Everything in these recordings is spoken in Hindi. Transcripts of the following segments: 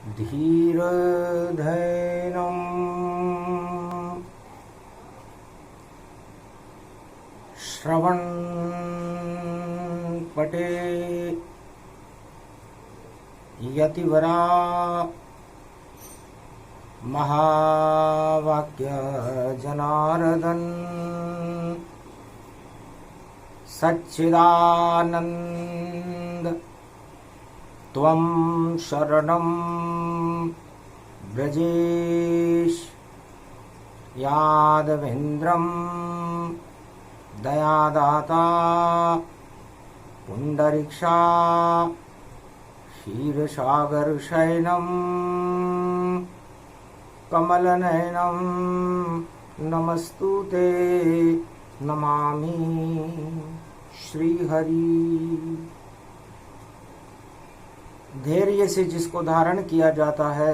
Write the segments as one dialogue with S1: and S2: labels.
S1: धीरधैर्यं श्रवणपटे यतिवरा महावाक्य जनार्दन सच्चिदानंद त्वं शरणं ब्रजेश यादवेन्द्रं दयादाता पुंडरीक्षा क्षीरसागरशयनं कमलनयनं नमस्तुते नमामि श्रीहरि। धैर्य से जिसको धारण किया जाता है,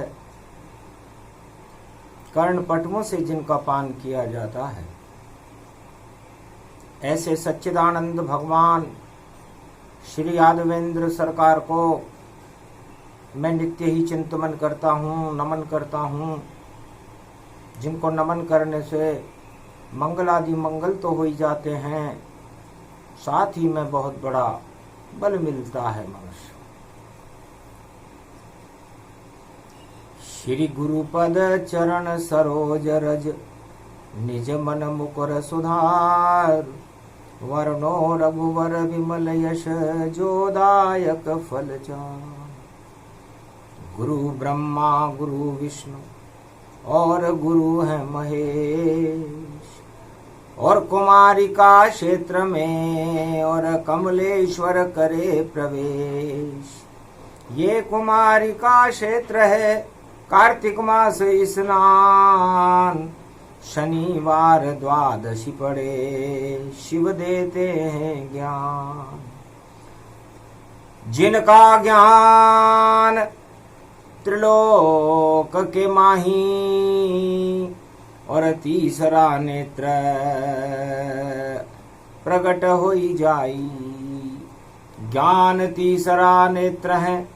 S1: कर्णपटुओं से जिनका पान किया जाता है, ऐसे सच्चिदानंद भगवान श्री यादवेंद्र सरकार को मैं नित्य ही चिंतन करता हूँ, नमन करता हूँ। जिनको नमन करने से मंगलादि मंगल तो हो ही जाते हैं, साथ ही में बहुत बड़ा बल मिलता है मनुष्य। श्री गुरुपद चरण सरोज रज निज मन मुकुर सुधार, वर्णो रघुवर विमल यश जोदायक फल चार। गुरु ब्रह्मा गुरु विष्णु और गुरु है महेश, और कुमारिका क्षेत्र में और कमलेश्वर करे प्रवेश। ये कुमारिका क्षेत्र है कार्तिक मास स्नान, शनिवार द्वादशी पड़े शिव देते हैं ज्ञान। जिनका ज्ञान त्रिलोक के माही, और तीसरा नेत्र प्रकट होई जाई। ज्ञान तीसरा नेत्र है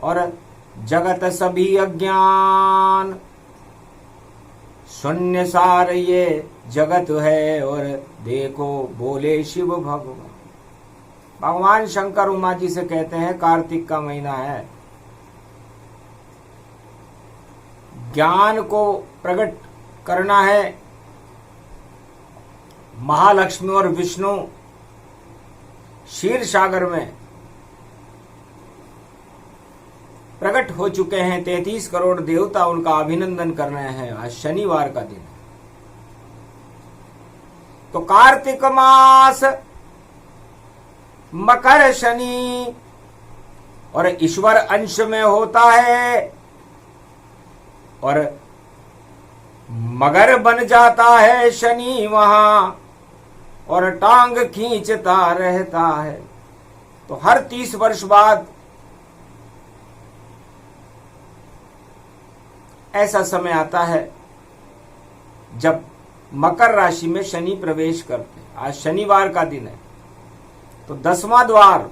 S1: और जगत सभी अज्ञान। शून्य सार ये जगत है और देखो बोले शिव भगवान। भगवान शंकर उमा जी से कहते हैं कार्तिक का महीना है, ज्ञान को प्रकट करना है। महालक्ष्मी और विष्णु क्षीर सागर में प्रकट हो चुके हैं। 33 करोड़ देवता उनका अभिनंदन कर रहे हैं। आज शनिवार का दिन है, तो कार्तिक मास मकर शनि और ईश्वर अंश में होता है, और मगर बन जाता है शनि वहां, और टांग खींचता रहता है। तो हर 30 वर्ष बाद ऐसा समय आता है जब मकर राशि में शनि प्रवेश करते। आज शनिवार का दिन है, तो 10वां द्वार,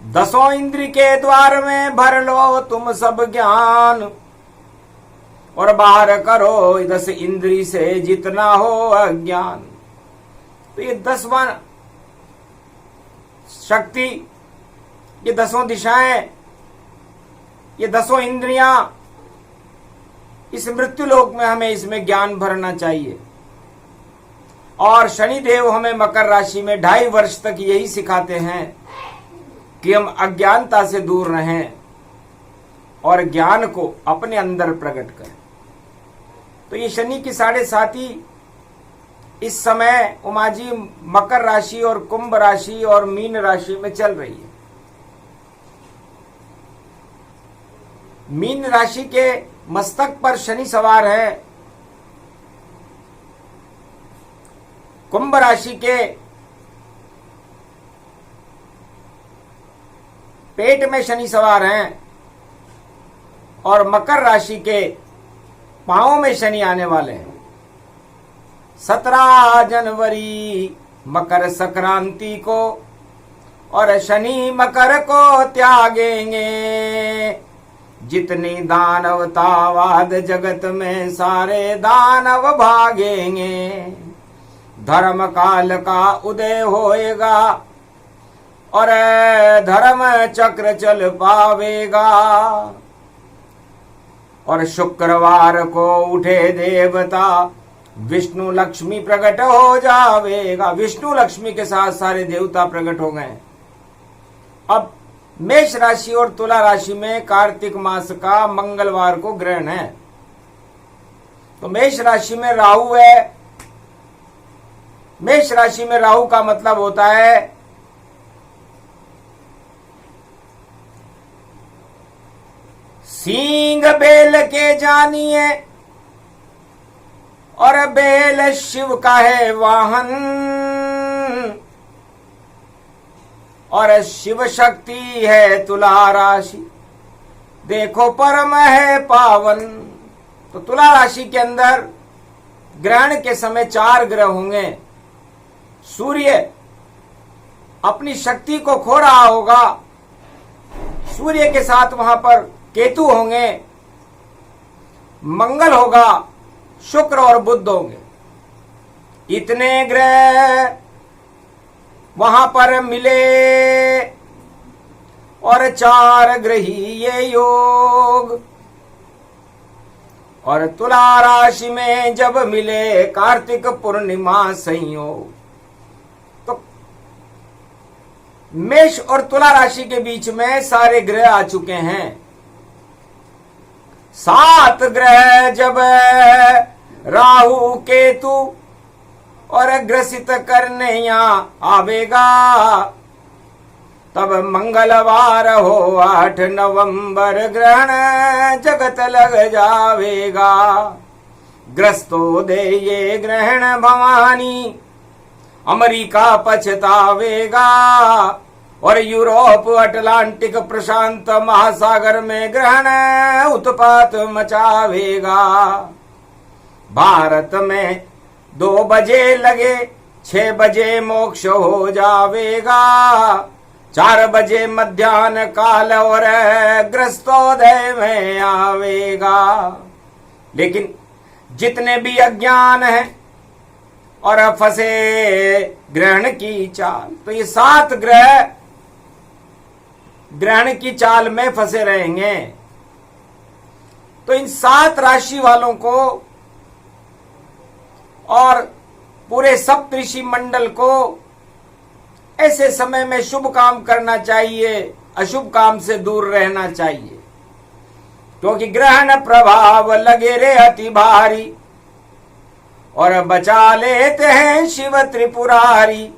S1: 10 इंद्री के द्वार में भर लो तुम सब ज्ञान, और बाहर करो 10 इंद्री से जितना हो अज्ञान। तो ये 10वां शक्ति, ये 10 दिशाएं, ये 10 इंद्रियां, इस मृत्यु लोक में हमें इसमें ज्ञान भरना चाहिए। और शनिदेव हमें मकर राशि में 2.5 वर्ष तक यही सिखाते हैं कि हम अज्ञानता से दूर रहें और ज्ञान को अपने अंदर प्रकट करें। तो ये शनि की 7.5 इस समय उमा जी मकर राशि और कुंभ राशि और मीन राशि में चल रही है। मीन राशि के मस्तक पर शनि सवार है, कुंभ राशि के पेट में शनि सवार हैं, और मकर राशि के पांवों में शनि आने वाले हैं। 17 जनवरी मकर संक्रांति को और शनि मकर को त्यागेंगे, जितनी दानवतावाद जगत में सारे दानव भागेंगे। धर्म काल का उदय होएगा और धर्म चक्र चल पावेगा। और शुक्रवार को उठे देवता, विष्णु लक्ष्मी प्रकट हो जावेगा। विष्णु लक्ष्मी के साथ सारे देवता प्रकट हो गए। अब मेष राशि और तुला राशि में कार्तिक मास का मंगलवार को ग्रहण है। तो मेष राशि में राहु है। मेष राशि में राहु का मतलब होता है सींग बेल के जानिए, और बेल शिव का है वाहन, और शिव शक्ति है तुला राशि, देखो परम है पावन। तो तुला राशि के अंदर ग्रहण के समय 4 ग्रह होंगे। सूर्य अपनी शक्ति को खो रहा होगा, सूर्य के साथ वहां पर केतु होंगे, मंगल होगा, शुक्र और बुध होंगे। इतने ग्रह वहां पर मिले और 4 ग्रहीय योग। और तुला राशि में जब मिले कार्तिक पूर्णिमा संयोग, तो मेष और तुला राशि के बीच में सारे ग्रह आ चुके हैं। 7 ग्रह जब राहु केतु और ग्रसित करने यहां आवेगा, तब मंगलवार हो 8 नवंबर ग्रहण जगत लग जावेगा। ग्रस्तो दे ये ग्रहण भवानी, अमेरिका पछतावेगा। और यूरोप अटलांटिक प्रशांत महासागर में ग्रहण उत्पात मचावेगा। भारत में 2 बजे लगे, 6 बजे मोक्ष हो जावेगा। 4 बजे मध्याह्न काल और ग्रस्तोदय में आवेगा। लेकिन जितने भी अज्ञान हैं और फंसे ग्रहण की चाल, तो ये 7 ग्रह ग्रहण की चाल में फंसे रहेंगे। तो इन 7 राशि वालों को और पूरे सप्तऋषि मंडल को ऐसे समय में शुभ काम करना चाहिए, अशुभ काम से दूर रहना चाहिए, क्योंकि ग्रहण प्रभाव लगे रे अति भारी, और बचा लेते हैं शिव त्रिपुरारी।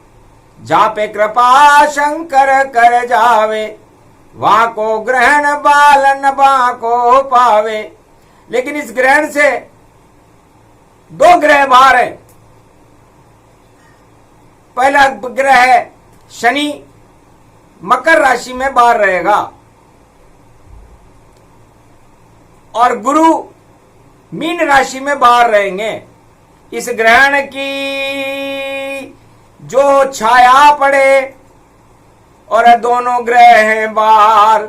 S1: जहाँ पे कृपा शंकर कर जावे, वहां को ग्रहण बालन बा को पावे। लेकिन इस ग्रहण से 2 ग्रह बाहर है। पहला ग्रह है शनि, मकर राशि में बाहर रहेगा, और गुरु मीन राशि में बाहर रहेंगे। इस ग्रहण की जो छाया पड़े और दोनों ग्रह हैं बाहर,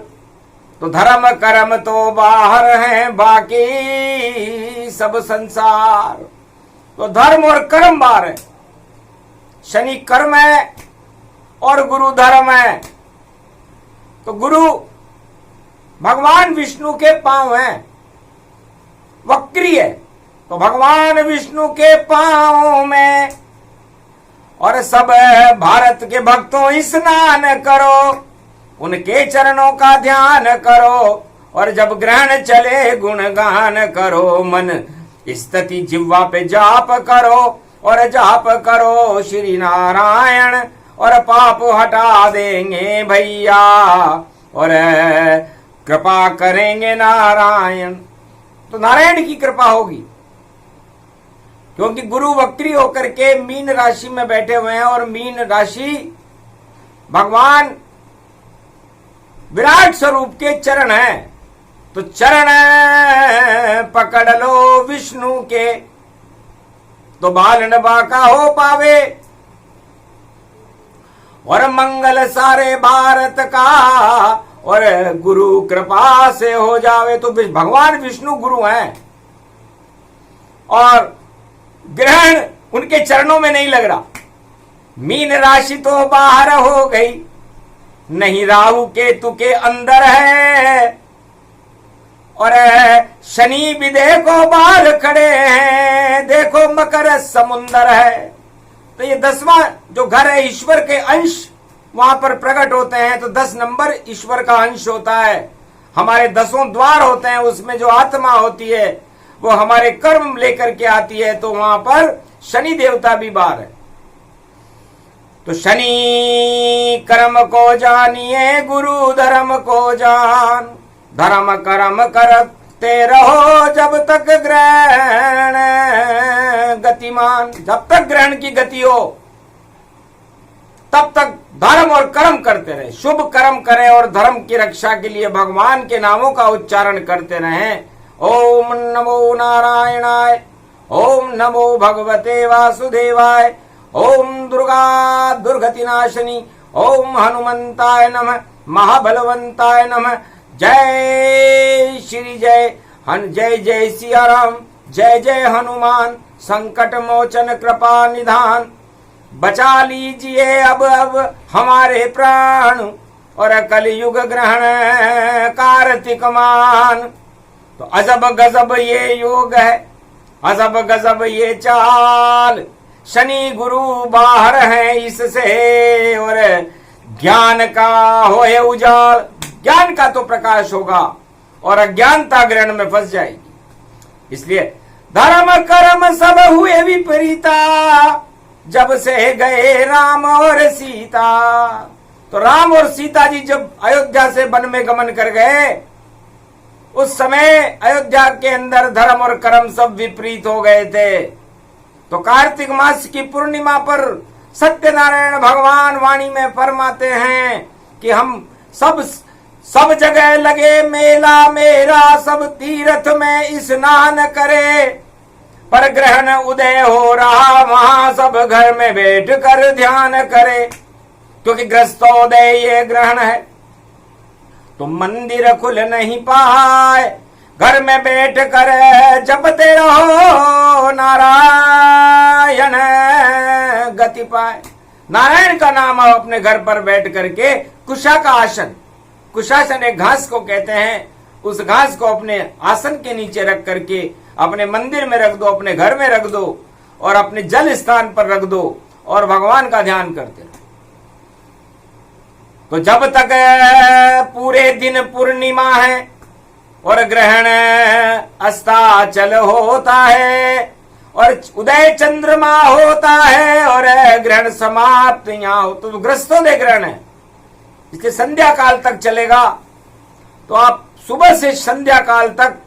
S1: तो धर्म कर्म तो बाहर हैं, बाकी सब संसार। तो धर्म और कर्म बाहर है। शनि कर्म है और गुरु धर्म है। तो गुरु भगवान विष्णु के पांव हैं, वक्री है। तो भगवान विष्णु के पांव में और सब भारत के भक्तों स्नान करो, उनके चरणों का ध्यान करो, और जब ग्रहण चले गुणगान करो। मन स्तुति जिह्वा पे जाप करो, और जाप करो श्री नारायण, और पाप हटा देंगे भैया, और कृपा करेंगे नारायण। तो नारायण की कृपा होगी, क्योंकि गुरु वक्री होकर के मीन राशि में बैठे हुए हैं, और मीन राशि भगवान विराट स्वरूप के चरण हैं। तो चरण पकड़ लो विष्णु के, तो बालन बाका हो पावे, और मंगल सारे भारत का और गुरु कृपा से हो जावे। तो भगवान विष्णु गुरु हैं और ग्रहण उनके चरणों में नहीं लग रहा। मीन राशि तो बाहर हो गई, नहीं राहु केतु के अंदर है, और शनि भी देखो बाहर खड़े हैं, देखो मकर समुंदर है। तो ये 10वां जो घर है, ईश्वर के अंश वहां पर प्रकट होते हैं। तो 10 नंबर ईश्वर का अंश होता है। हमारे 10 द्वार होते हैं, उसमें जो आत्मा होती है वो हमारे कर्म लेकर के आती है। तो वहां पर शनि देवता भी बाहर है। तो शनि कर्म को जानिए, गुरु धर्म को जान, धर्म कर्म करते रहो जब तक ग्रहण गतिमान। जब तक ग्रहण की गति हो तब तक धर्म और कर्म करते रहे, शुभ कर्म करें और धर्म की रक्षा के लिए भगवान के नामों का उच्चारण करते रहें। ओम नमो नारायणाय, ओम नमो भगवते वासुदेवाय, ओम दुर्गा दुर्गति नाशनी, ओम हनुमंताय नमः, महाबलवंताय नमः। जय श्री जय जय जय सिया राम, जय जय हनुमान, संकट मोचन कृपा निधान। बचा लीजिए अब हमारे प्राण, और कलयुग ग्रहण कार्तिक मान। तो अजब गजब ये योग है, अजब गजब ये चाल, शनि गुरु बाहर है इससे, और ज्ञान का होए उजाल। ज्ञान का तो प्रकाश होगा और अज्ञानता ग्रहण में फंस जाएगी। इसलिए धर्म कर्म सब हुए विपरीता, जब से गए राम और सीता। तो राम और सीता जी जब अयोध्या से वन में गमन कर गए, उस समय अयोध्या के अंदर धर्म और कर्म सब विपरीत हो गए थे। तो कार्तिक मास की पूर्णिमा पर सत्यनारायण भगवान वाणी में फरमाते हैं कि हम सब जगह लगे मेला मेरा, सब तीर्थ में स्नान करे, पर ग्रहण उदय हो रहा वहां सब घर में बैठ कर ध्यान करे। क्योंकि ग्रस्तोदय ये ग्रहण है, तो मंदिर खुल नहीं पाए, घर में बैठ कर जपते रहो नारायण गति पाए। नारायण का नाम आप अपने घर पर बैठ करके कुशा का आसन, कुशासन एक घास को कहते हैं, उस घास को अपने आसन के नीचे रख करके अपने मंदिर में रख दो, अपने घर में रख दो, और अपने जल स्थान पर रख दो और भगवान का ध्यान करते रहो। तो जब तक पूरे दिन पूर्णिमा है और ग्रहण अस्ताचल होता है और उदय चंद्रमा होता है और ग्रहण समाप्त यहाँ हो, तो ग्रस्तोदय ग्रहण है, इसलिए संध्या काल तक चलेगा। तो आप सुबह से संध्या काल तक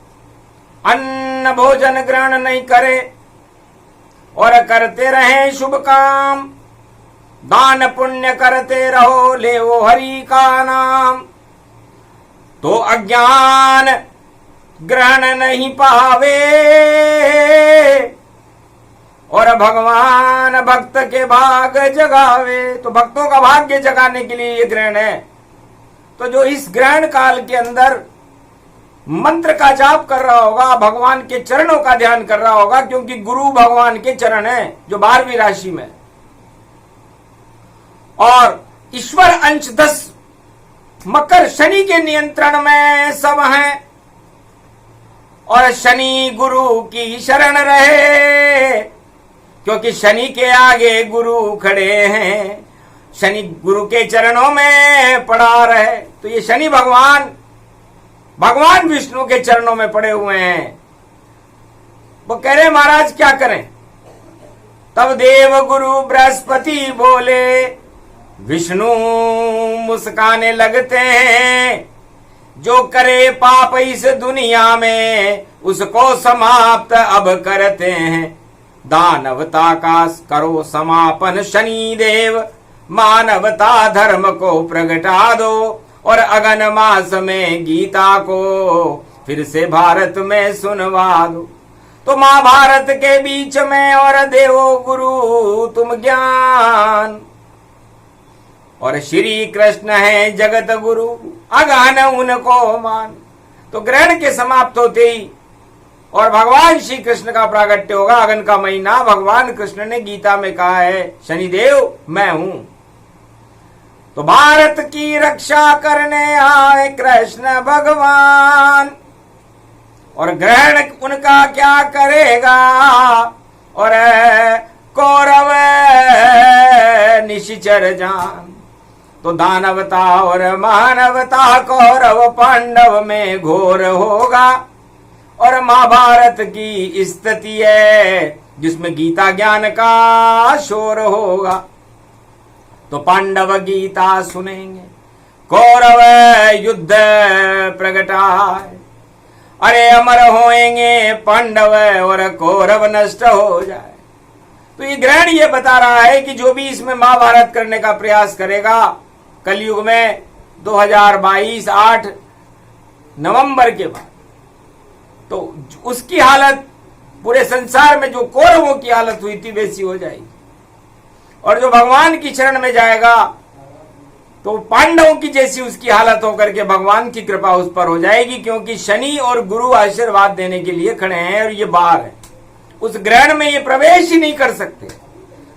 S1: अन्न भोजन ग्रहण नहीं करें और करते रहें शुभ काम, दान पुण्य करते रहो, ले वो हरि का नाम। तो अज्ञान ग्रहण नहीं पावे और भगवान भक्त के भाग जगावे। तो भक्तों का भाग्य जगाने के लिए ये ग्रहण है। तो जो इस ग्रहण काल के अंदर मंत्र का जाप कर रहा होगा, भगवान के चरणों का ध्यान कर रहा होगा, क्योंकि गुरु भगवान के चरण है जो 12वीं राशि में, और ईश्वर अंश 10 मकर शनि के नियंत्रण में सब हैं, और शनि गुरु की शरण रहे, क्योंकि शनि के आगे गुरु खड़े हैं, शनि गुरु के चरणों में पड़ा रहे। तो ये शनि भगवान विष्णु के चरणों में पड़े हुए हैं। वो कह रहे महाराज क्या करें? तब देव गुरु बृहस्पति बोले, विष्णु मुस्काने लगते हैं, जो करे पाप इस दुनिया में उसको समाप्त अब करते हैं। दानवता का करो समापन शनि देव, मानवता धर्म को प्रगटा दो, और अगन मास में गीता को फिर से भारत में सुनवा दो। तो महाभारत के बीच में और देवो गुरु तुम ज्ञान, और श्री कृष्ण है जगत गुरु, अगहन उनको मान। तो ग्रहण के समाप्त होते ही और भगवान श्री कृष्ण का प्रागट्य होगा। अगन का महीना, भगवान कृष्ण ने गीता में कहा है शनिदेव मैं हूं। तो भारत की रक्षा करने आए कृष्ण भगवान, और ग्रहण उनका क्या करेगा, और कौरव निशिचर जान। तो दानवता और मानवता कौरव पांडव में घोर होगा, और महाभारत की स्थिति है जिसमें गीता ज्ञान का शोर होगा। तो पांडव गीता सुनेंगे, कौरव युद्ध प्रगटाए, अरे अमर होएंगे पांडव और कौरव नष्ट हो जाए। तो ये ग्रहण ये बता रहा है कि जो भी इसमें महाभारत करने का प्रयास करेगा कलयुग में 2022 8 नवंबर के बाद, तो उसकी हालत पूरे संसार में जो कौरवों की हालत हुई थी वैसी हो जाएगी। और जो भगवान की शरण में जाएगा तो पांडवों की जैसी उसकी हालत होकर के भगवान की कृपा उस पर हो जाएगी, क्योंकि शनि और गुरु आशीर्वाद देने के लिए खड़े हैं और ये बाहर है। उस ग्रहण में ये प्रवेश ही नहीं कर सकते।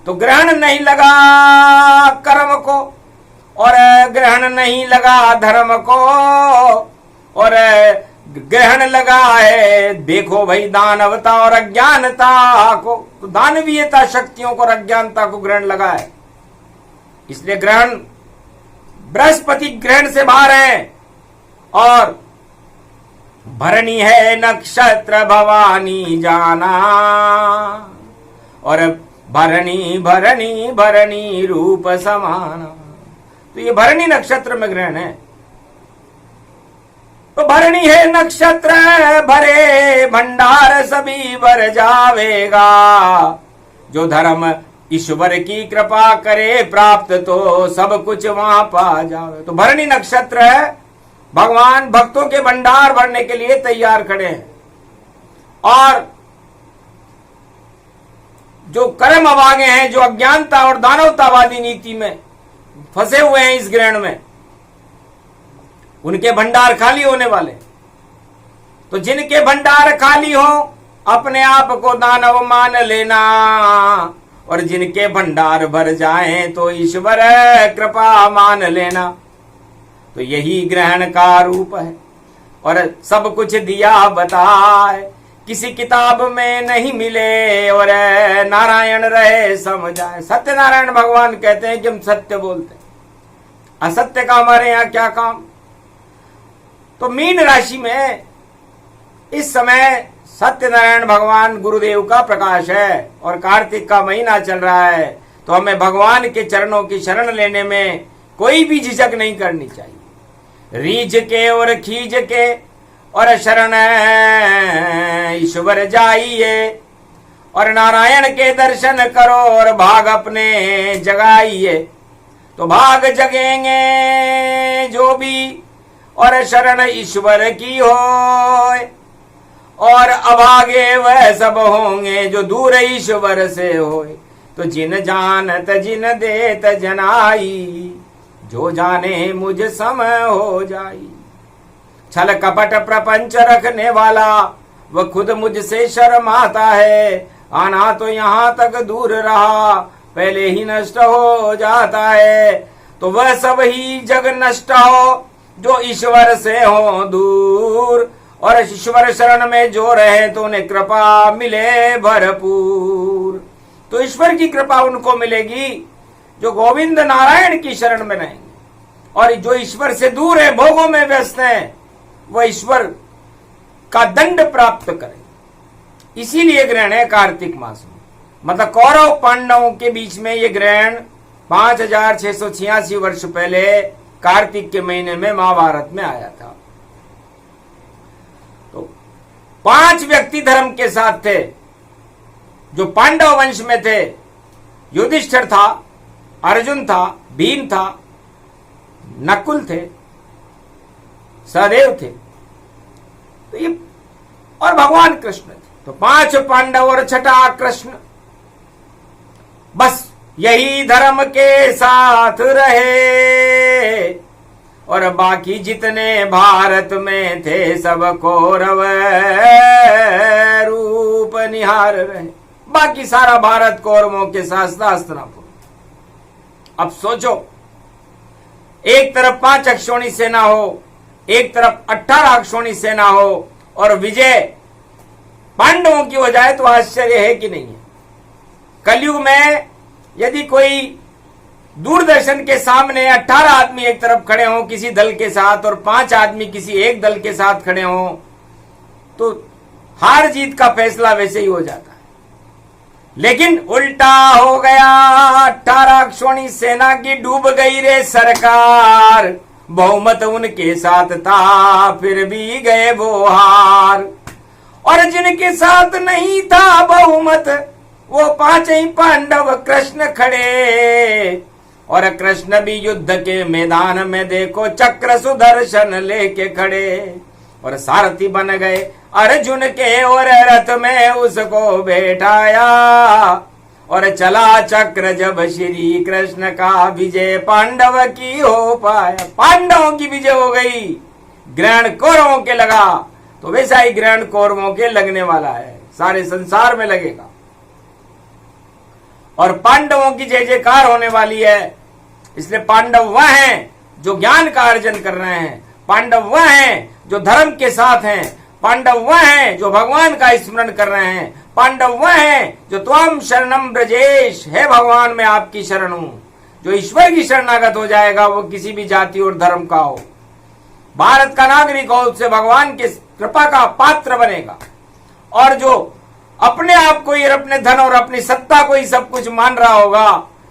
S1: तो ग्रहण नहीं लगा कर्म को, और ग्रहण नहीं लगा धर्म को, और ग्रहण लगा है देखो भाई दानवता और अज्ञानता को। तो दानवीयता शक्तियों को और अज्ञानता को ग्रहण लगा है। इसलिए ग्रहण बृहस्पति ग्रहण से बाहर है, और भरणी है नक्षत्र भवानी जाना, और भरणी भरणी भरणी रूप समाना। तो ये भरणी नक्षत्र में ग्रहण है। तो भरणी है नक्षत्र भरे भंडार सभी भर जावेगा, जो धर्म ईश्वर की कृपा करे प्राप्त तो सब कुछ वहां पा जावे। तो भरणी नक्षत्र है, भगवान भक्तों के भंडार भरने के लिए तैयार खड़े हैं। और जो कर्म अभागे हैं, जो अज्ञानता और दानवतावादी नीति में फंसे हुए हैं इस ग्रहण में, उनके भंडार खाली होने वाले। तो जिनके भंडार खाली हो अपने आप को दानव मान लेना, और जिनके भंडार भर जाएं तो ईश्वर कृपा मान लेना। तो यही ग्रहण का रूप है, और सब कुछ दिया बताए, किसी किताब में नहीं मिले, और नारायण रहे समझाए। सत्यनारायण भगवान कहते हैं कि हम सत्य बोलते हैं, असत्य का हमारे यहां क्या काम। तो मीन राशि में इस समय सत्यनारायण भगवान गुरुदेव का प्रकाश है, और कार्तिक का महीना चल रहा है। तो हमें भगवान के चरणों की शरण लेने में कोई भी झिझक नहीं करनी चाहिए। रीझ के और खींच के और शरण ईश्वर जाइए, और नारायण के दर्शन करो और भाग अपने जगाइए। तो भाग जगेंगे जो भी, और शरण ईश्वर की हो, और अभागे वह सब होंगे जो दूर ईश्वर से होए। तो जिन जानत जिन देत जनाई, जो जाने मुझ सम हो जाई। छल कपट प्रपंच रखने वाला वह खुद मुझसे शर्माता है, आना तो यहाँ तक दूर रहा पहले ही नष्ट हो जाता है। तो वह सब ही जग नष्ट हो जो ईश्वर से हो दूर, और ईश्वर शरण में जो रहे तो उन्हें कृपा मिले भरपूर। तो ईश्वर की कृपा उनको मिलेगी जो गोविंद नारायण की शरण में रहेंगे, और जो ईश्वर से दूर है, भोगों में व्यस्त है, वह ईश्वर का दंड प्राप्त करें। इसीलिए ग्रहण है कार्तिक मास में, मतलब कौरव पांडवों के बीच में ये ग्रहण 5686 वर्ष पहले कार्तिक के महीने में महाभारत में आया था। तो 5 व्यक्ति धर्म के साथ थे जो पांडव वंश में थे। युधिष्ठिर था, अर्जुन था, भीम था, नकुल थे, सहदेव थे, तो ये और भगवान कृष्ण थे। तो 5 पांडव और 6ठा कृष्ण। बस यही धर्म के साथ रहे, और बाकी जितने भारत में थे सब कौरव रूप निहार रहे। बाकी सारा भारत कौरवों के साथ हस्तिनापुर। अब सोचो, एक तरफ 5 अक्षौणी सेना हो, एक तरफ 18 अक्षौणी सेना हो, और विजय पांडवों की हो जाए तो आश्चर्य है कि नहीं है। कलयुग में यदि कोई दूरदर्शन के सामने 18 आदमी एक तरफ खड़े हों किसी दल के साथ और 5 आदमी किसी एक दल के साथ खड़े हों, तो हार जीत का फैसला वैसे ही हो जाता है। लेकिन उल्टा हो गया, 18 अक्षौणी सेना की डूब गई रे सरकार। बहुमत उनके साथ था फिर भी गए वो हार, और जिनके साथ नहीं था बहुमत वो 5 ही पांडव कृष्ण खड़े। और कृष्ण भी युद्ध के मैदान में देखो चक्र सुदर्शन लेके खड़े, और सारथी बन गए अर्जुन के और रथ में उसको बैठाया, और चला चक्र जब श्री कृष्ण का विजय पांडव की हो पाया। पांडवों की विजय हो गई, ग्रहण कौरवों के लगा, तो वैसा ही ग्रहण कौरवों के लगने वाला है, सारे संसार में लगेगा। और पांडवों की जय जयकार होने वाली है। इसलिए पांडव वह हैं जो ज्ञान का अर्जन कर रहे हैं, पांडव वह हैं जो धर्म के साथ हैं, पांडव वह हैं जो भगवान का स्मरण कर रहे हैं, पांडव वह हैं जो त्वम शरणम ब्रजेश, है भगवान मैं आपकी शरण हूं। जो ईश्वर की शरणागत हो जाएगा वो किसी भी जाति और धर्म का हो, भारत का नागरिक हो, उससे भगवान की कृपा का पात्र बनेगा। और जो अपने आप को ही, अपने धन और अपनी सत्ता को ही सब कुछ मान रहा होगा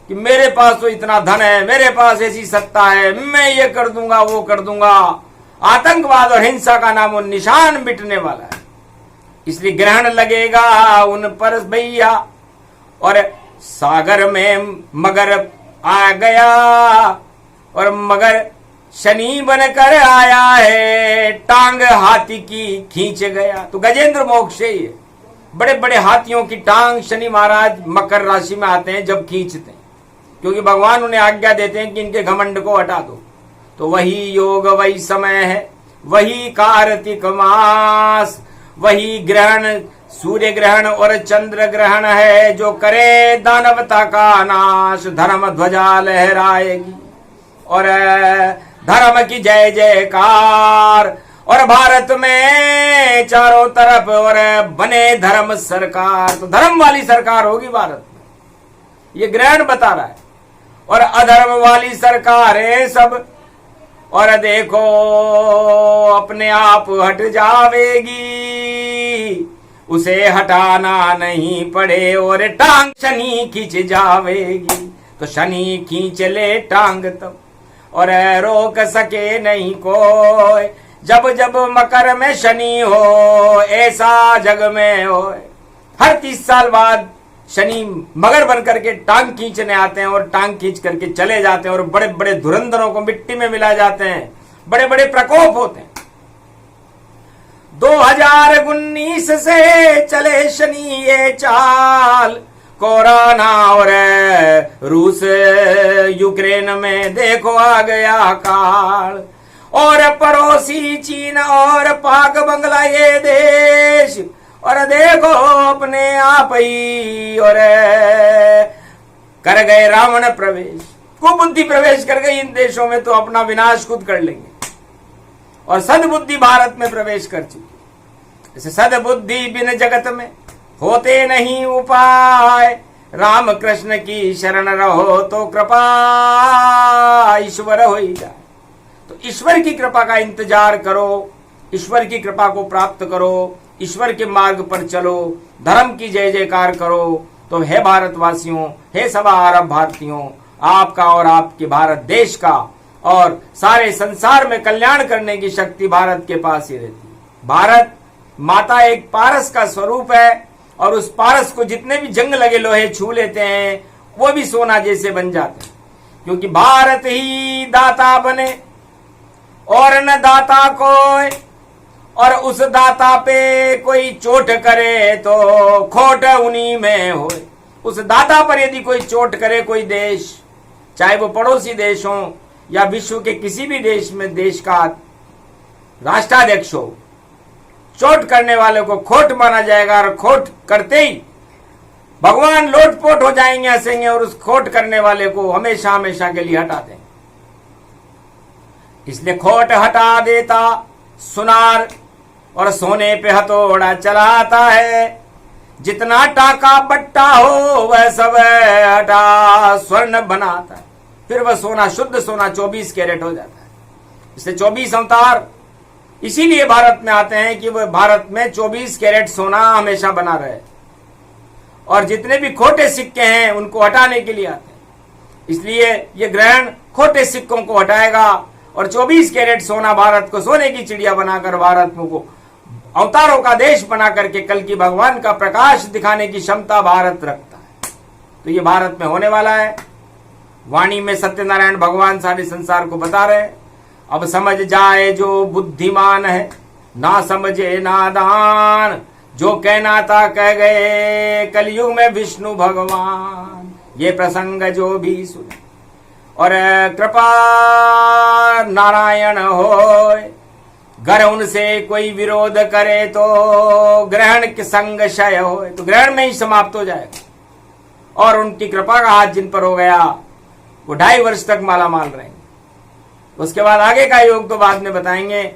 S1: कि मेरे पास तो इतना धन है, मेरे पास ऐसी सत्ता है, मैं ये कर दूंगा वो कर दूंगा, आतंकवाद और हिंसा का नामो निशान मिटने वाला है। इसलिए ग्रहण लगेगा उन पर भैया, और सागर में मगर आ गया, और मगर शनि बनकर आया है, टांग हाथी की खींच गया। तो गजेंद्र मोक्ष है ये, बड़े बड़े हाथियों की टांग शनि महाराज मकर राशि में आते हैं जब खींचते हैं, क्योंकि भगवान उन्हें आज्ञा देते हैं कि इनके घमंड को हटा दो। तो वही योग वही समय है, वही कार्तिक मास, वही ग्रहण सूर्य ग्रहण और चंद्र ग्रहण है जो करे दानवता का नाश। धर्म ध्वजा लहराएगी और धर्म की जय जयकार, और भारत में चारों तरफ और बने धर्म सरकार। तो धर्म वाली सरकार होगी भारत में, ये ग्रहण बता रहा है। और अधर्म वाली सरकार है सब, और देखो अपने आप हट जावेगी, उसे हटाना नहीं पड़े, और टांग शनि खींच जावेगी। तो शनि खींच ले टांग तब, और रोक सके नहीं कोई। जब जब मकर में शनि हो ऐसा जग में हो। हर 30 साल बाद शनि मगर बन करके टांग खींचने आते हैं, और टांग खींच करके चले जाते हैं, और बड़े बड़े धुरंधरों को मिट्टी में मिला जाते हैं, बड़े बड़े प्रकोप होते हैं। 2019 से चले शनि ये चाल, कोरोना और रूस यूक्रेन में देखो आ गया काल, और पड़ोसी चीन और पाक बंगला ये देश, और देखो अपने आप ही और कर गए रावण प्रवेश। कुबुद्धि प्रवेश कर गई इन देशों में तो अपना विनाश खुद कर लेंगे, और सद्बुद्धि भारत में प्रवेश कर चुकी। इसे सद्बुद्धि बिन जगत में होते नहीं उपाय, राम कृष्ण की शरण रहो तो कृपा ईश्वर हो ही जाए। तो ईश्वर की कृपा का इंतजार करो, ईश्वर की कृपा को प्राप्त करो, ईश्वर के मार्ग पर चलो, धर्म की जय जयकार करो। तो हे भारतवासियों, हे सवा अरब भारतीयों, आपका और आपके भारत देश का और सारे संसार में कल्याण करने की शक्ति भारत के पास ही रहती है। भारत माता एक पारस का स्वरूप है, और उस पारस को जितने भी जंग लगे लोहे छू लेते हैं वो भी सोना जैसे बन जाते हैं, क्योंकि भारत ही दाता बने और न दाता कोई, और उस दाता पे कोई चोट करे तो खोट उन्हीं में होए। उस दाता पर यदि कोई चोट करे कोई देश, चाहे वो पड़ोसी देश हो या विश्व के किसी भी देश में देश का राष्ट्राध्यक्ष हो, चोट करने वाले को खोट माना जाएगा और खोट करते ही भगवान लोटपोट हो जाएंगे, हंसेंगे और उस खोट करने वाले को हमेशा हमेशा के लिए हटा देंगे। इसलिए खोट हटा देता सुनार और सोने पे हथौड़ा चलाता है। जितना टाका बट्टा हो वह सब हटा स्वर्ण बनाता है। फिर वह सोना, शुद्ध सोना 24 कैरेट हो जाता है। इसलिए 24 अवतार इसीलिए भारत में आते हैं कि वह भारत में 24 कैरेट सोना हमेशा बना रहे, और जितने भी खोटे सिक्के हैं उनको हटाने के लिए आते हैं। इसलिए यह ग्रहण खोटे सिक्कों को हटाएगा और 24 कैरेट सोना भारत को सोने की चिड़िया बनाकर भारत को अवतारों का देश बना करके कल की भगवान का प्रकाश दिखाने की क्षमता भारत रखता है। तो ये भारत में होने वाला है। वाणी में सत्यनारायण भगवान सारे संसार को बता रहे हैं, अब समझ जाए जो बुद्धिमान है, ना समझे नादान। जो कहना था कह गए कलयुग में विष्णु भगवान। ये प्रसंग जो भी सुने और कृपा नारायण होए, गर उनसे कोई विरोध करे तो ग्रहण के संग क्षय होए। तो ग्रहण में ही समाप्त हो जाएगा और उनकी कृपा का हाथ जिन पर हो गया वो 2.5 वर्ष तक माला माल रहेंगे। उसके बाद आगे का योग तो बाद में बताएंगे।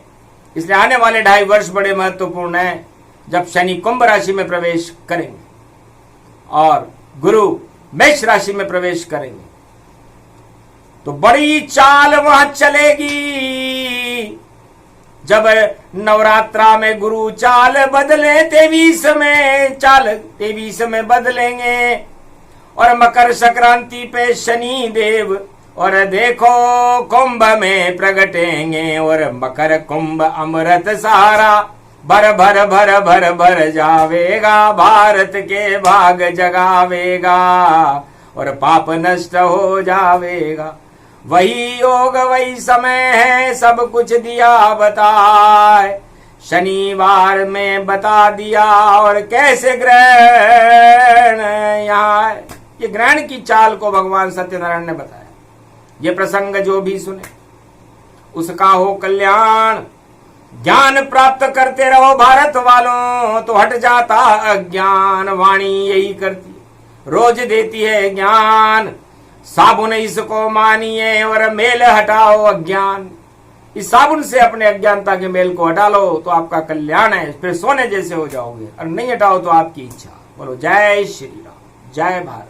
S1: इसलिए आने वाले 2.5 वर्ष बड़े महत्वपूर्ण हैं, जब शनि कुंभ राशि में प्रवेश करेंगे और गुरु मेष राशि में प्रवेश करेंगे। तो बड़ी चाल वहां चलेगी जब नवरात्रा में गुरु चाल बदले, 23 में बदलेंगे। और मकर संक्रांति पे शनि देव और देखो कुंभ में प्रगटेंगे। और मकर कुंभ अमृत सहारा भर भर भर भर भर जावेगा, भारत के भाग जगावेगा और पाप नष्ट हो जावेगा। वही योग वही समय है, सब कुछ दिया बताए। शनिवार में बता दिया और कैसे ग्रहण यहाँ, ये ग्रहण की चाल को भगवान सत्यनारायण ने बताया। ये प्रसंग जो भी सुने उसका हो कल्याण। ज्ञान प्राप्त करते रहो भारत वालों, तो हट जाता अज्ञान। वाणी यही करती है, रोज देती है ज्ञान। साबुन इसको मानिए और मेल हटाओ अज्ञान। इस साबुन से अपने अज्ञानता के मेल को हटा लो तो आपका कल्याण है, फिर सोने जैसे हो जाओगे। और नहीं हटाओ तो आपकी इच्छा। बोलो जय श्री राम, जय भारत।